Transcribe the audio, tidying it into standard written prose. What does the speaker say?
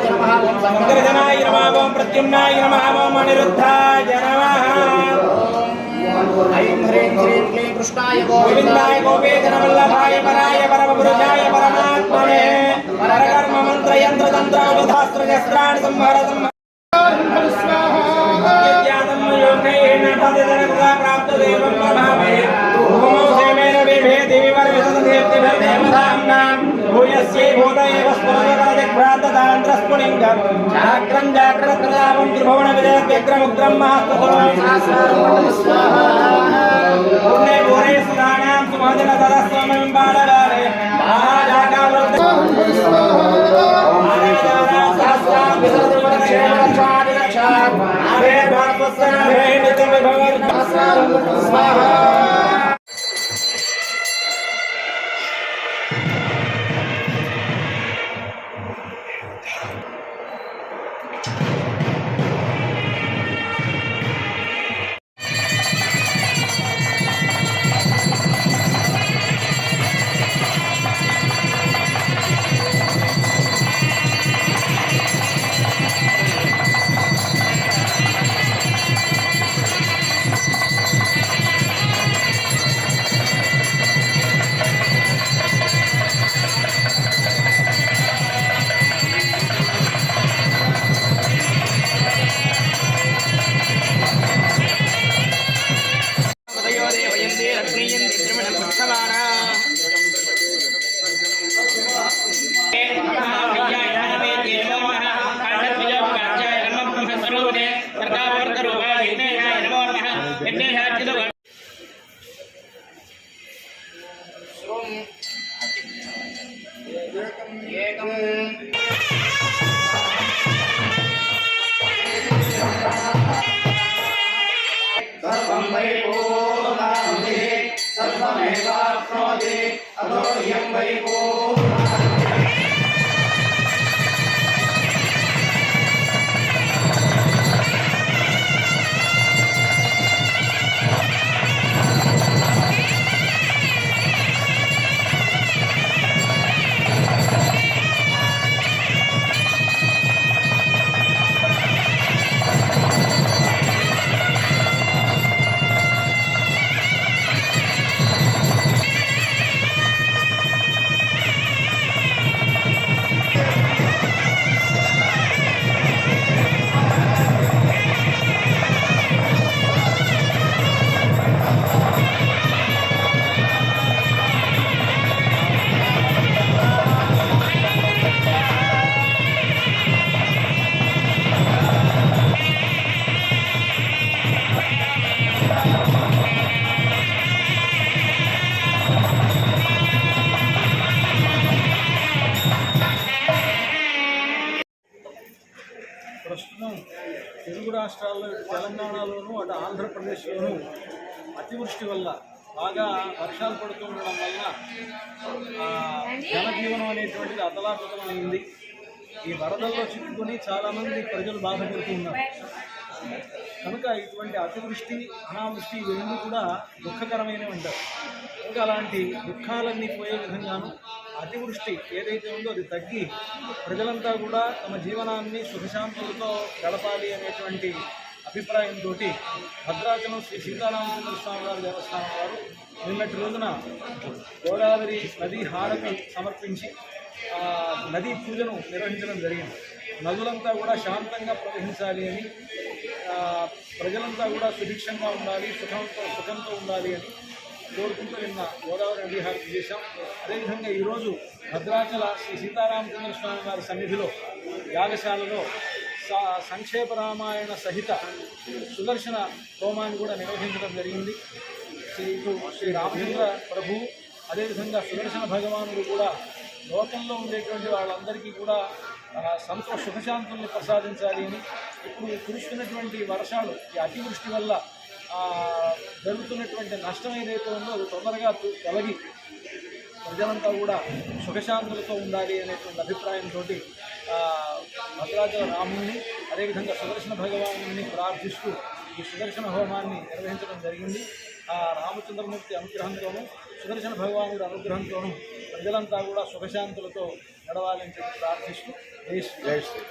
शंकरजनाय नमः ओम प्रद्युम्नाय नमः ओम अनिरुद्धाय नमः ऐं ह्रीं श्रीं क्लीं कृष्णाय गोविन्दाय गोपीजनवल्लभाय पराय परमपुरुषाय परमात्मने परकर्म मंत्र यंत्र तंत्र विधास्त्र शस्त्राणि संहर ज्ञानं योगेन तदेन प्राप्त देवं भावे भूमौ सेमेन बिभेति विवर्वितदेवति देवतानां भूयस्ये भूतये स्फुलिंगं जाग्रं जाग्रतदावं त्रिभुवन विजयव्यग्रमुग्रं महास्तुतं पूर्णे पूरे सुदानां सुमोदन तदस्वमं बालगाले महाजाकावृतं सहस्रां विसर्जनक्षेमरक्षादिरक्षा आभे भास्वस्सनाभे नित्यविभवं स्वाहा ప్రస్తుతం తెలుగు రాష్ట్రాల్లో తెలంగాణలోను అటు ఆంధ్రప్రదేశ్లోను అతివృష్టి వల్ల బాగా వర్షాలు పడుతూ ఉండడం వల్ల జనజీవనం అనేటువంటిది అతలాకుతలమైంది. ఈ వరదల్లో చిక్కుకొని చాలామంది ప్రజలు బాధపడుతూ ఉన్నారు. కనుక ఇటువంటి అతివృష్టి అనావృష్టి ఇవన్నీ కూడా దుఃఖకరమైనవి అంటారు. ఇంకా అలాంటి దుఃఖాలన్నీ పోయే విధంగాను అతివృష్టి ఏదైతే ఉందో అది తగ్గి ప్రజలంతా కూడా తమ జీవనాన్ని సుఖశాంతులతో గడపాలి అనేటువంటి అభిప్రాయంతో భద్రాచలం శ్రీ సీతారామచంద్ర స్వామి వారి దేవస్థానం వారు నిన్నటి రోజున గోదావరి నదీ హారతి సమర్పించి నదీ పూజను నిర్వహించడం జరిగింది. నదులంతా కూడా శాంతంగా ప్రవహించాలి అని, ప్రజలంతా కూడా సుభిక్షంగా ఉండాలి, సుఖంతో ఉండాలి అని కోరుకుంటూ నిన్న గోదావరి నదీ హారతి చేశాం. అదేవిధంగా ఈరోజు భద్రాచల శ్రీ సీతారామచంద్ర స్వామి వారి సన్నిధిలో యాగశాలలో సంక్షేప రామాయణ సహిత సుదర్శన హోమాన్ని కూడా నిర్వహించడం జరిగింది. శ్రీ రామచంద్ర ప్రభు అదేవిధంగా సుదర్శన భగవానుడు కూడా లోకంలో ఉండేటువంటి వాళ్ళందరికీ కూడా సుఖశాంతుల్ని ప్రసాదించాలి అని, ఇప్పుడు కురుస్తున్నటువంటి వర్షాలు ఈ అతివృష్టి వల్ల జరుగుతున్నటువంటి నష్టం ఏదైతే ఉందో అది తొందరగా తొలగి ప్రజలంతా కూడా సుఖశాంతులతో ఉండాలి అనేటువంటి అభిప్రాయంతో భద్రాచల రాముని అదేవిధంగా సుదర్శన భగవాను ప్రార్థిస్తూ ఈ సుదర్శన హోమాన్ని నిర్వహించడం జరిగింది. ఆ రామచంద్రమూర్తి అనుగ్రహంతోనూ సుదర్శన భగవానుడి అనుగ్రహంతోనూ ప్రజలంతా కూడా సుఖశాంతులతో నడవాలని చెప్పి ప్రార్థిస్తూ జై శ్రీ